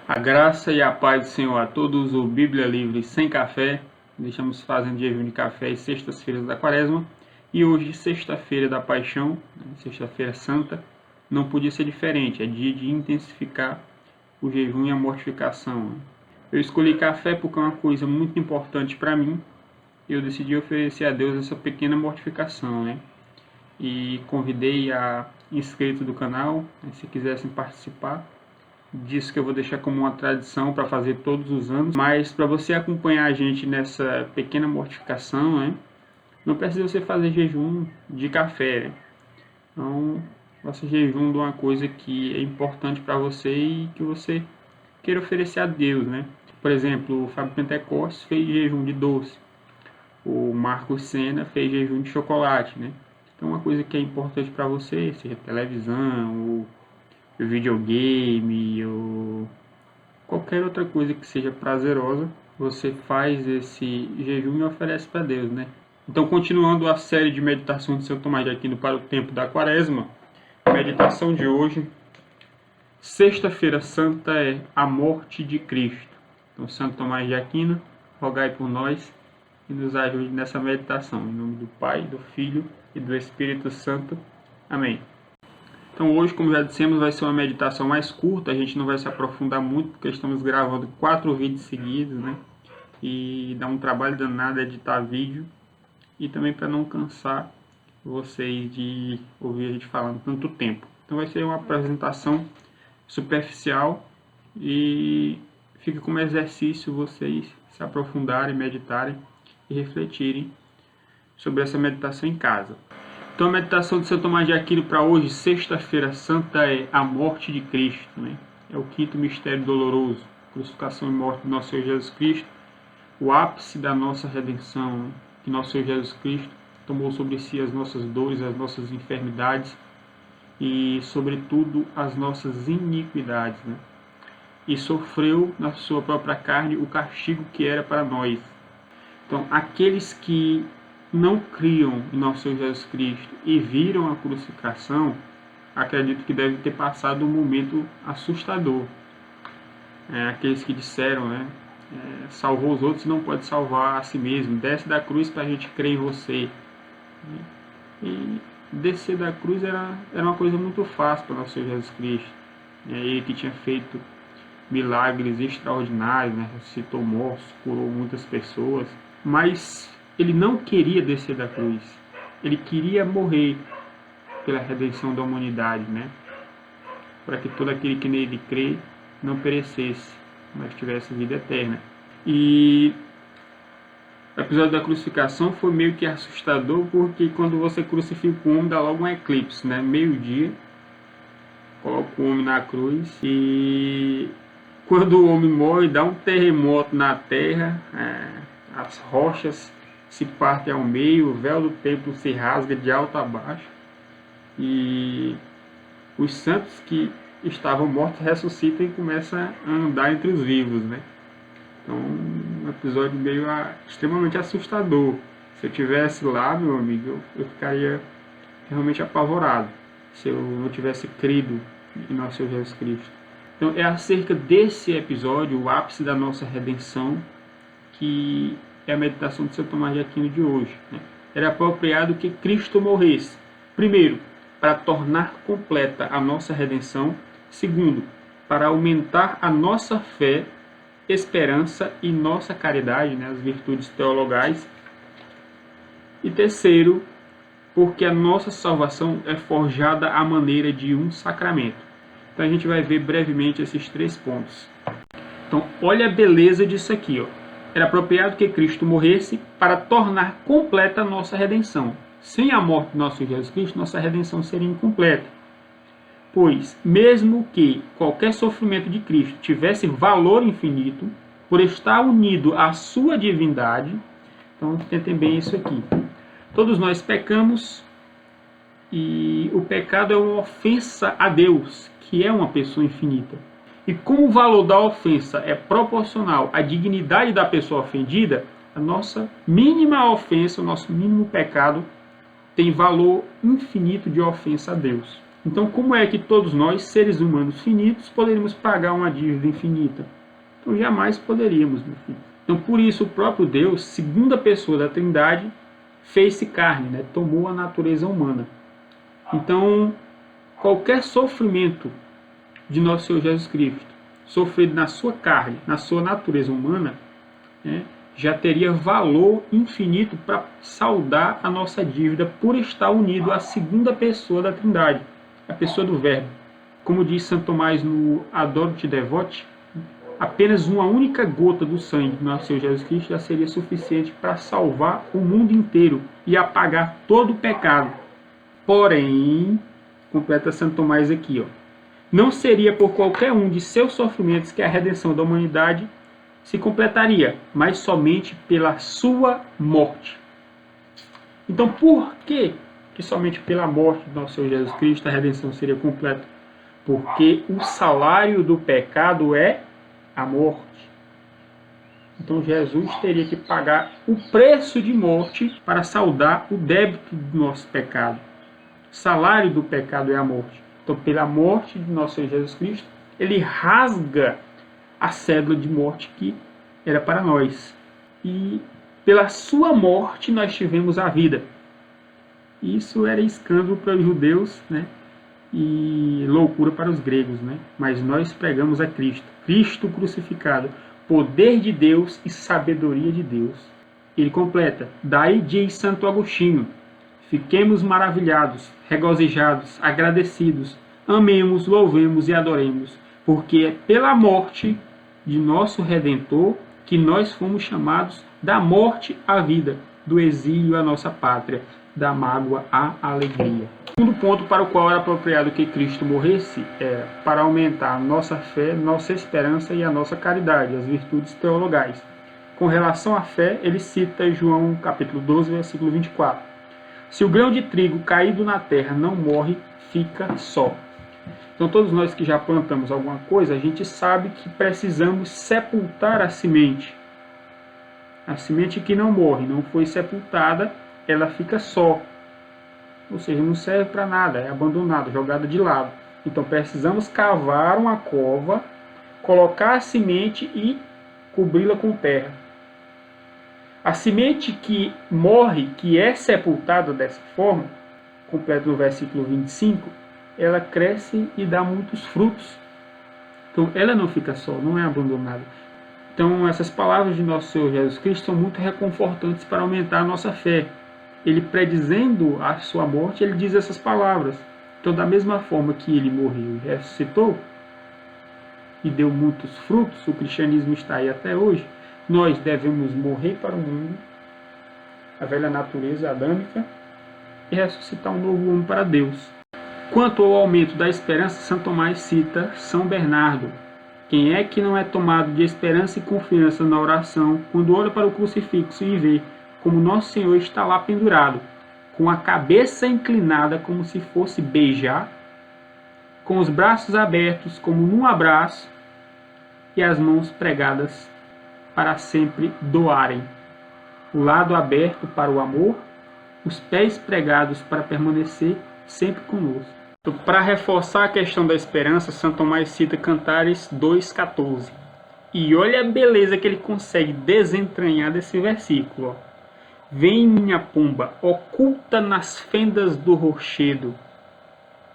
A graça e a paz do Senhor a todos, o Bíblia Livre Sem Café. Estamos fazendo jejum de café às sextas-feiras da Quaresma. E hoje, sexta-feira da Paixão, sexta-feira santa, não podia ser diferente. É dia de intensificar o jejum e a mortificação. Eu escolhi café porque é uma coisa muito importante para mim. Eu decidi oferecer a Deus essa pequena mortificação, né? E convidei a inscritos do canal, se quisessem participar disso, que eu vou deixar como uma tradição para fazer todos os anos. Mas para você acompanhar a gente nessa pequena mortificação, né, não precisa você fazer jejum de café, né? Então, faça jejum de uma coisa que é importante para você e que você queira oferecer a Deus, né? Por exemplo, o Fábio Pentecostes fez jejum de doce. O Marcos Senna fez jejum de chocolate, né? Então, uma coisa que é importante para você, seja televisão, ou videogame, ou qualquer outra coisa que seja prazerosa, você faz esse jejum e oferece para Deus, né? Então, continuando a série de meditações de São Tomás de Aquino para o tempo da Quaresma, a meditação de hoje, sexta-feira santa, é a morte de Cristo. Então, Santo Tomás de Aquino, rogai por nós e nos ajude nessa meditação. Em nome do Pai, do Filho e do Espírito Santo. Amém. Então hoje, como já dissemos, vai ser uma meditação mais curta, a gente não vai se aprofundar muito, porque estamos gravando 4 vídeos seguidos, né? E dá um trabalho danado editar vídeo, e também para não cansar vocês de ouvir a gente falando tanto tempo. Então vai ser uma apresentação superficial e fica como exercício vocês se aprofundarem, meditarem e refletirem sobre essa meditação em casa. Então a meditação de São Tomás de Aquino para hoje, sexta-feira santa, é a morte de Cristo, né? É o quinto mistério doloroso, crucificação e morte de nosso Senhor Jesus Cristo, o ápice da nossa redenção, né? Que nosso Senhor Jesus Cristo tomou sobre si as nossas dores, as nossas enfermidades e, sobretudo, as nossas iniquidades, né? E sofreu na sua própria carne o castigo que era para nós. Então, aqueles que não criam em nosso Senhor Jesus Cristo e viram a crucificação, acredito que devem ter passado um momento assustador. Aqueles que disseram, né, salvou os outros e não pode salvar a si mesmo, desce da cruz para a gente crer em você. E descer da cruz era uma coisa muito fácil para nosso Senhor Jesus Cristo. Ele que tinha feito milagres extraordinários, né, ressuscitou mortos, curou muitas pessoas, mas ele não queria descer da cruz. Ele queria morrer pela redenção da humanidade, né? Para que todo aquele que nele crê não perecesse, mas tivesse vida eterna. E o episódio da crucificação foi meio que assustador, porque quando você crucifica o homem, dá logo um eclipse, né? Meio-dia, coloca o homem na cruz e quando o homem morre, dá um terremoto na terra, as rochas se parte ao meio, o véu do templo se rasga de alto a baixo e os santos que estavam mortos ressuscitam e começam a andar entre os vivos, né? Então, um episódio meio extremamente assustador. Se eu tivesse lá, meu amigo, eu ficaria realmente apavorado se eu não tivesse crido em nosso Senhor Jesus Cristo. Então, é acerca desse episódio, o ápice da nossa redenção, que é a meditação de São Tomás de Aquino de hoje, né? Era apropriado que Cristo morresse, primeiro, para tornar completa a nossa redenção, segundo, para aumentar a nossa fé, esperança e nossa caridade, né, as virtudes teologais, e terceiro, porque a nossa salvação é forjada à maneira de um sacramento. Então a gente vai ver brevemente esses 3 pontos. Então olha a beleza disso aqui, ó. Era apropriado que Cristo morresse para tornar completa a nossa redenção. Sem a morte de nosso Jesus Cristo, nossa redenção seria incompleta. Pois, mesmo que qualquer sofrimento de Cristo tivesse valor infinito, por estar unido à sua divindade, então tentem bem isso aqui. Todos nós pecamos e o pecado é uma ofensa a Deus, que é uma pessoa infinita. E como o valor da ofensa é proporcional à dignidade da pessoa ofendida, a nossa mínima ofensa, o nosso mínimo pecado, tem valor infinito de ofensa a Deus. Então, como é que todos nós, seres humanos finitos, poderíamos pagar uma dívida infinita? Então, jamais poderíamos, meu filho. Então, por isso, o próprio Deus, segunda pessoa da Trindade, fez-se carne, né? Tomou a natureza humana. Então, qualquer sofrimento de nosso Senhor Jesus Cristo, sofrido na sua carne, na sua natureza humana, né, já teria valor infinito para saldar a nossa dívida por estar unido à segunda pessoa da Trindade, a pessoa do Verbo. Como diz Santo Tomás no Adoro-te Devote, apenas uma única gota do sangue do nosso Senhor Jesus Cristo já seria suficiente para salvar o mundo inteiro e apagar todo o pecado. Porém, completa Santo Tomás aqui, não seria por qualquer um de seus sofrimentos que a redenção da humanidade se completaria, mas somente pela sua morte. Então, por que somente pela morte do nosso Senhor Jesus Cristo a redenção seria completa? Porque o salário do pecado é a morte. Então, Jesus teria que pagar o preço de morte para saldar o débito do nosso pecado. O salário do pecado é a morte. Então, pela morte de nosso Senhor Jesus Cristo, ele rasga a cédula de morte que era para nós. E pela sua morte nós tivemos a vida. Isso era escândalo para os judeus, né? E loucura para os gregos, né? Mas nós pregamos a Cristo. Cristo crucificado, poder de Deus e sabedoria de Deus. Ele completa. Daí diz Santo Agostinho: fiquemos maravilhados, regozijados, agradecidos, amemos, louvemos e adoremos, porque é pela morte de nosso Redentor que nós fomos chamados da morte à vida, do exílio à nossa pátria, da mágoa à alegria. O segundo ponto para o qual era apropriado que Cristo morresse era para aumentar a nossa fé, nossa esperança e a nossa caridade, as virtudes teologais. Com relação à fé, ele cita João capítulo 12, versículo 24. Se o grão de trigo caído na terra não morre, fica só. Então todos nós que já plantamos alguma coisa, a gente sabe que precisamos sepultar a semente. A semente que não morre, não foi sepultada, ela fica só. Ou seja, não serve para nada, é abandonada, jogada de lado. Então precisamos cavar uma cova, colocar a semente e cobri-la com terra. A semente que morre, que é sepultada dessa forma, completo no versículo 25, ela cresce e dá muitos frutos. Então ela não fica só, não é abandonada. Então essas palavras de nosso Senhor Jesus Cristo são muito reconfortantes para aumentar a nossa fé. Ele predizendo a sua morte, ele diz essas palavras. Então da mesma forma que ele morreu e ressuscitou, e deu muitos frutos, o cristianismo está aí até hoje, nós devemos morrer para o mundo, a velha natureza adâmica, e ressuscitar um novo homem para Deus. Quanto ao aumento da esperança, São Tomás cita São Bernardo. Quem é que não é tomado de esperança e confiança na oração, quando olha para o crucifixo e vê como Nosso Senhor está lá pendurado, com a cabeça inclinada como se fosse beijar, com os braços abertos como num abraço e as mãos pregadas para sempre doarem, o lado aberto para o amor, os pés pregados para permanecer sempre conosco. Então, para reforçar a questão da esperança, Santo Tomás cita Cantares 2,14. E olha a beleza que ele consegue desentranhar desse versículo. Vem minha pomba, oculta nas fendas do rochedo.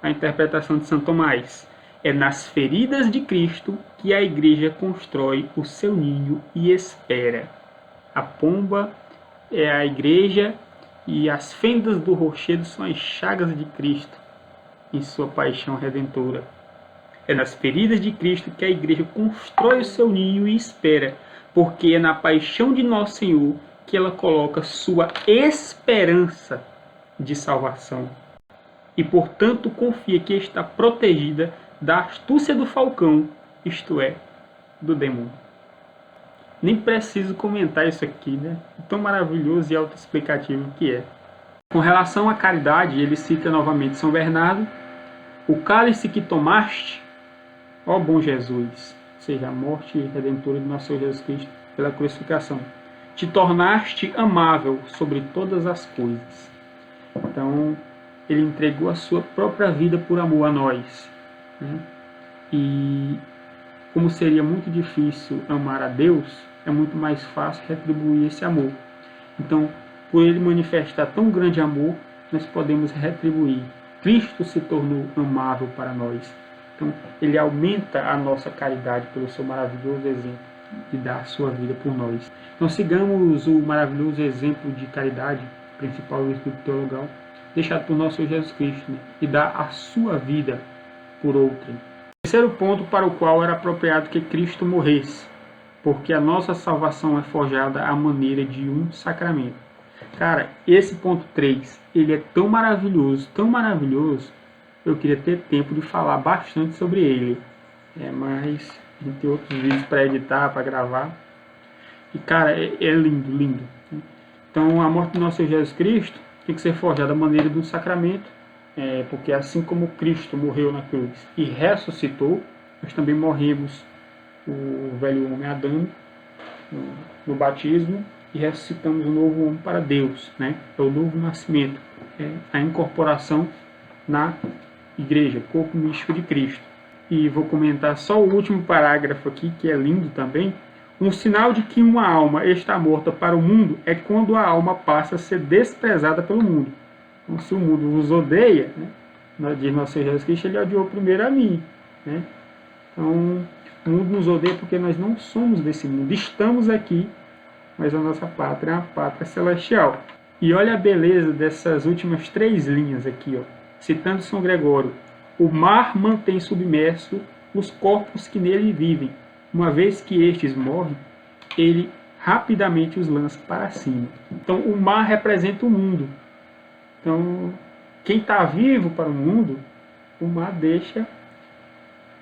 A interpretação de Santo Tomás. É nas feridas de Cristo que a igreja constrói o seu ninho e espera. A pomba é a igreja e as fendas do rochedo são as chagas de Cristo em sua paixão redentora. É nas feridas de Cristo que a igreja constrói o seu ninho e espera, porque é na paixão de nosso Senhor que ela coloca sua esperança de salvação. E, portanto, confia que está protegida da astúcia do falcão, isto é, do demônio. Nem preciso comentar isso aqui, né? Tão maravilhoso e autoexplicativo que é. Com relação à caridade, ele cita novamente São Bernardo: o cálice que tomaste, ó bom Jesus, ou seja, a morte redentora de nosso Senhor Jesus Cristo pela crucificação, te tornaste amável sobre todas as coisas. Então, ele entregou a sua própria vida por amor a nós, né? E como seria muito difícil amar a Deus, é muito mais fácil retribuir esse amor. Então, por ele manifestar tão grande amor, nós podemos retribuir. Cristo se tornou amável para nós. Então, ele aumenta a nossa caridade pelo seu maravilhoso exemplo de dar a sua vida por nós. Então, sigamos o maravilhoso exemplo de caridade, principal do Estudo Teologal, deixado por nosso Senhor Jesus Cristo, né? E dar a sua vida por outrem. Terceiro ponto para o qual era apropriado que Cristo morresse, porque a nossa salvação é forjada à maneira de um sacramento. Cara, esse ponto 3, ele é tão maravilhoso, eu queria ter tempo de falar bastante sobre ele. Mas a gente tem outros vídeos para editar, para gravar. E cara, é lindo, lindo. Então a morte do nosso Senhor Jesus Cristo tem que ser forjada à maneira de um sacramento, porque assim como Cristo morreu na cruz e ressuscitou, nós também morremos o velho homem Adão no batismo e ressuscitamos um novo homem para Deus, né? É o novo nascimento, é a incorporação na igreja, corpo místico de Cristo. E vou comentar só o último parágrafo aqui, que é lindo também. Um sinal de que uma alma está morta para o mundo é quando a alma passa a ser desprezada pelo mundo. Então, se o mundo vos odeia, né, diz nosso Senhor Jesus Cristo, ele odiou primeiro a mim, né? Então, o mundo nos odeia porque nós não somos desse mundo. Estamos aqui, mas a nossa pátria é uma pátria celestial. E olha a beleza dessas últimas 3 linhas aqui, ó. Citando São Gregório: o mar mantém submerso os corpos que nele vivem. Uma vez que estes morrem, ele rapidamente os lança para cima. Então, o mar representa o mundo. Então, quem está vivo para o mundo, o mar deixa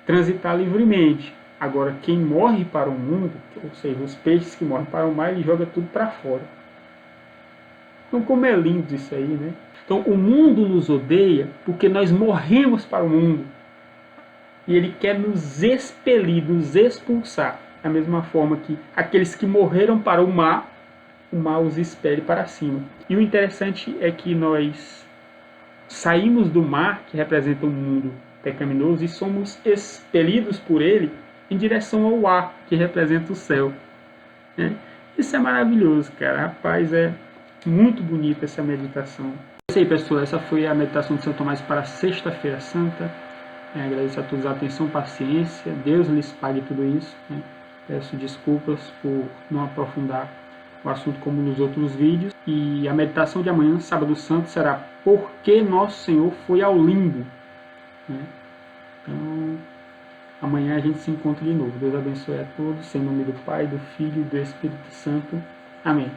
transitar livremente. Agora, quem morre para o mundo, ou seja, os peixes que morrem para o mar, ele joga tudo para fora. Então, como é lindo isso aí, né? Então, o mundo nos odeia porque nós morremos para o mundo. E ele quer nos expelir, nos expulsar. Da mesma forma que aqueles que morreram para o mar os expele para cima. E o interessante é que nós saímos do mar, que representa um mundo pecaminoso, e somos expelidos por ele em direção ao ar, que representa o céu. Isso é maravilhoso, cara. Rapaz, é muito bonita essa meditação. É isso aí, pessoal. Essa foi a meditação de São Tomás para Sexta-feira Santa. Agradeço a todos a atenção, paciência. Deus lhes pague tudo isso. Peço desculpas por não aprofundar o assunto como nos outros vídeos. E a meditação de amanhã, sábado santo, será Porque Nosso Senhor foi ao limbo. Então, amanhã a gente se encontra de novo. Deus abençoe a todos. Em nome do Pai, do Filho e do Espírito Santo. Amém.